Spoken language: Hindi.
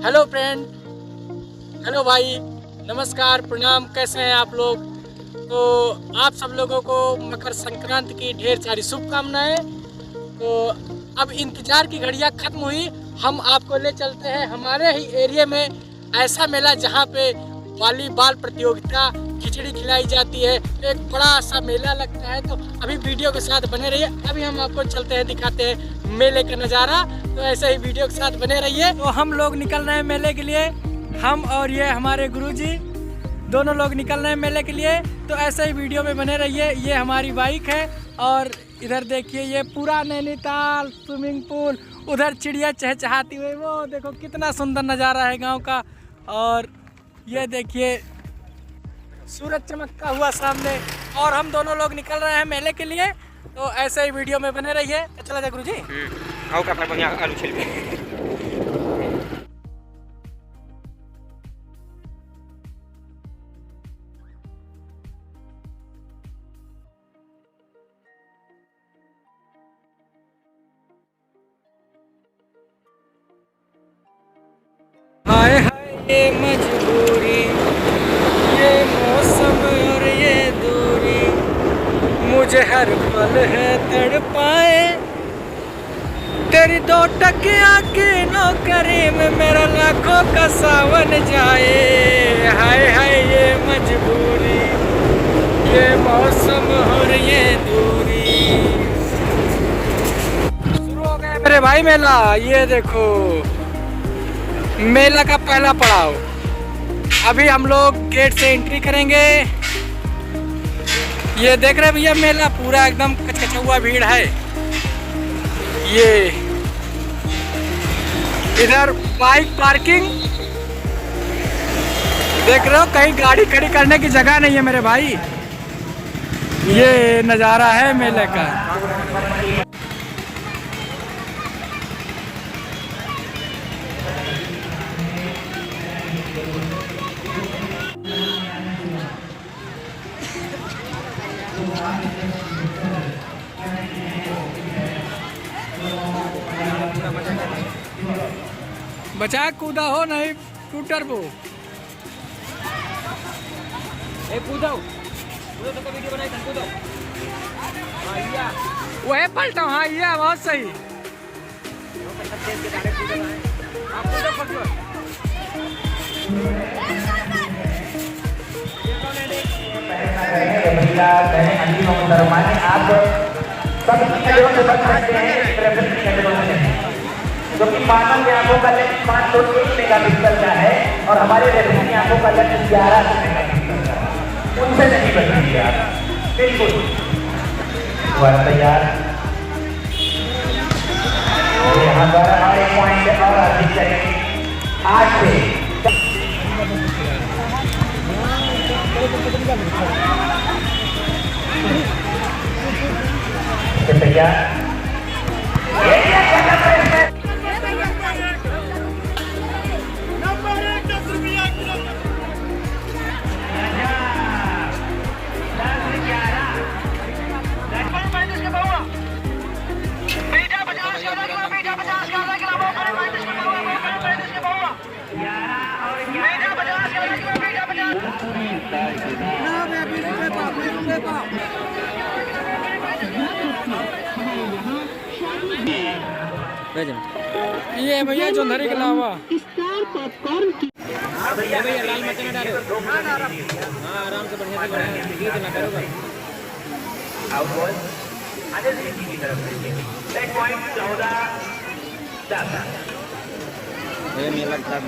हेलो फ्रेंड, हेलो भाई, नमस्कार, प्रणाम। कैसे हैं आप लोग? तो आप सब लोगों को मकर संक्रांति की ढेर सारी शुभकामनाएं। तो अब इंतजार की घड़ियां खत्म हुई, हम आपको ले चलते हैं हमारे ही एरिया में ऐसा मेला जहां पे वॉलीबॉल प्रतियोगिता, खिचड़ी खिलाई जाती है। एक बड़ा सा मेला लगता है। तो अभी वीडियो के साथ बने रहिए। अभी हम आपको चलते हैं, दिखाते हैं मेले का नज़ारा। तो ऐसे ही वीडियो के साथ बने रहिए। तो हम लोग निकल रहे हैं मेले के लिए, हम और ये हमारे गुरुजी दोनों लोग निकल रहे हैं मेले के लिए। तो ऐसे ही वीडियो में बने रहिए। ये हमारी बाइक है और इधर देखिए ये पूरा नैनीताल स्विमिंग पूल, उधर चिड़िया चहचहाती हुई, वो देखो कितना सुंदर नज़ारा है गांव का। और ये देखिए सूरज चमकता हुआ सामने, और हम दोनों लोग निकल रहे हैं मेले के लिए। तो ऐसे ही वीडियो में बने रहिए। चला जाए गुरुजी। आओ का बढ़िया आलू छिल के हाय हाय ये मजबूरी, ये मौसम और ये दूरी, मुझे हर पल है तड़पाए। तेरी दो टकिया की नौकरी में मेरा लाखों का सावन जाए। हाय हाय ये मजबूरी, ये मौसम और ये दूरी। शुरू हो गया मेरे भाई मेला। ये देखो मेला का पहला पड़ाव। अभी हम लोग गेट से एंट्री करेंगे। ये देख रहे भैया मेला पूरा एकदम कचकचुआ भीड़ है। ये इधर बाइक पार्किंग देख रहे हो, कहीं गाड़ी खड़ी करने की जगह नहीं है मेरे भाई। ये नज़ारा है मेले का। बचा कूदा हो नहीं स्कूटर वो कूदो तो वीडियो बनाई कूदो। वह पलटा। हाँ ये बहुत सही। आप सब कैटेगरी में बच सकते हैं, क्योंकि मानव की आंखों का लेंस 501 मेगापिक्सल का है और हमारे रेटिना की आंखों का लेंस 1100 मेगापिक्सल का है। उनसे नहीं बचेंगे आप, बिल्कुल। वह तैयार। यहाँ पर हमारे पॉइंट और अधिक करेंगे 8 से तैयार। ये भैया जो धरी के अलावा भैया लाल मत ना डालो। हाँ आराम से बढ़िया से बढ़िया ना करो। आउट बॉल आगे से की तरफ से सेट पॉइंट 14 10। ये मेला खराब